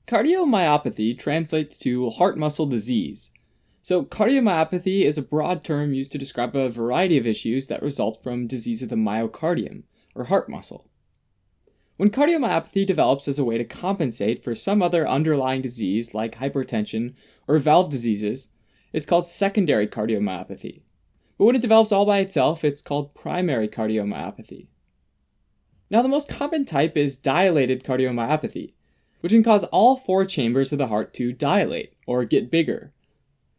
Cardiomyopathy translates to heart muscle disease. So cardiomyopathy is a broad term used to describe a variety of issues that result from disease of the myocardium, or heart muscle. When cardiomyopathy develops as a way to compensate for some other underlying disease like hypertension or valve diseases, it's called secondary cardiomyopathy. But when it develops all by itself, it's called primary cardiomyopathy. Now, the most common type is dilated cardiomyopathy, which can cause all four chambers of the heart to dilate, or get bigger.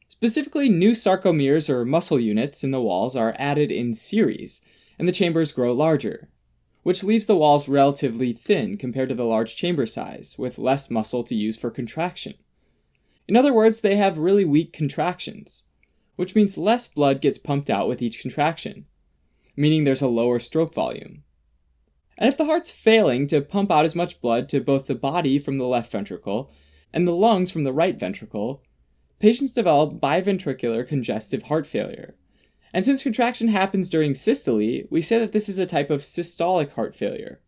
Specifically, new sarcomeres or muscle units in the walls are added in series, and the chambers grow larger, which leaves the walls relatively thin compared to the large chamber size, with less muscle to use for contraction. In other words, they have really weak contractions, which means less blood gets pumped out with each contraction, meaning there's a lower stroke volume. And if the heart's failing to pump out as much blood to both the body from the left ventricle and the lungs from the right ventricle, patients develop biventricular congestive heart failure. And since contraction happens during systole, we say that this is a type of systolic heart failure.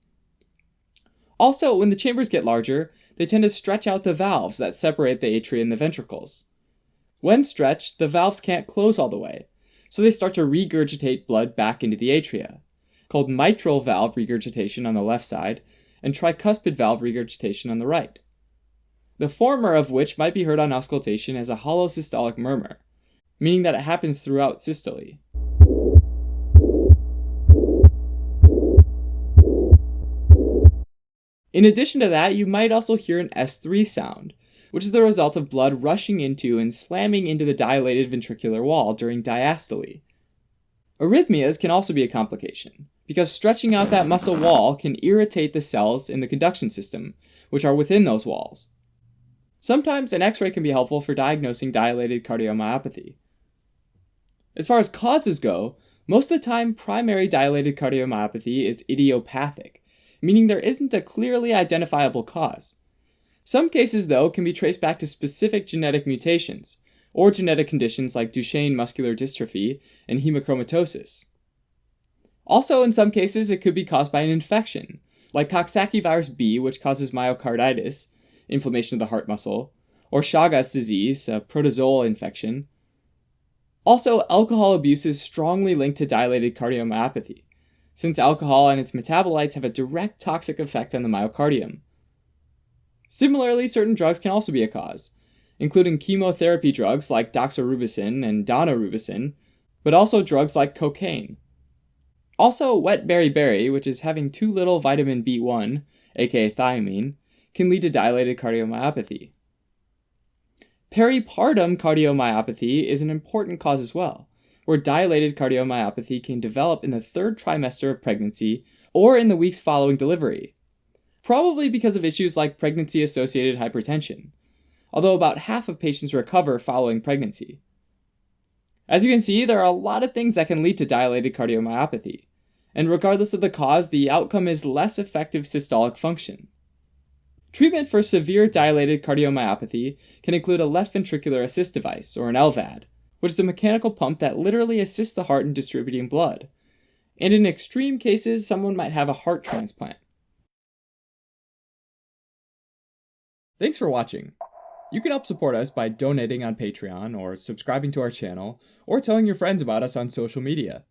Also, when the chambers get larger, they tend to stretch out the valves that separate the atria and the ventricles. When stretched, the valves can't close all the way, so they start to regurgitate blood back into the atria, called mitral valve regurgitation on the left side and tricuspid valve regurgitation on the right. The former of which might be heard on auscultation as a hollow systolic murmur, meaning that it happens throughout systole. In addition to that, you might also hear an S3 sound, which is the result of blood rushing into and slamming into the dilated ventricular wall during diastole. Arrhythmias can also be a complication, because stretching out that muscle wall can irritate the cells in the conduction system, which are within those walls. Sometimes an X-ray can be helpful for diagnosing dilated cardiomyopathy. As far as causes go, most of the time primary dilated cardiomyopathy is idiopathic, meaning there isn't a clearly identifiable cause. Some cases, though, can be traced back to specific genetic mutations, or genetic conditions like Duchenne muscular dystrophy and hemochromatosis. Also, in some cases, it could be caused by an infection, like Coxsackie virus B, which causes myocarditis, inflammation of the heart muscle, or Chagas disease, a protozoal infection. Also, alcohol abuse is strongly linked to dilated cardiomyopathy, since alcohol and its metabolites have a direct toxic effect on the myocardium. Similarly, certain drugs can also be a cause, including chemotherapy drugs like doxorubicin and daunorubicin, but also drugs like cocaine. Also, wet beriberi, which is having too little vitamin B1, aka thiamine, can lead to dilated cardiomyopathy. Peripartum cardiomyopathy is an important cause as well, where dilated cardiomyopathy can develop in the third trimester of pregnancy or in the weeks following delivery, probably because of issues like pregnancy-associated hypertension, although about half of patients recover following pregnancy. As you can see, there are a lot of things that can lead to dilated cardiomyopathy, and regardless of the cause, the outcome is less effective systolic function. Treatment for severe dilated cardiomyopathy can include a left ventricular assist device, or an LVAD, which is a mechanical pump that literally assists the heart in distributing blood. And in extreme cases, someone might have a heart transplant. Thanks for watching. You can help support us by donating on Patreon, or subscribing to our channel, or telling your friends about us on social media.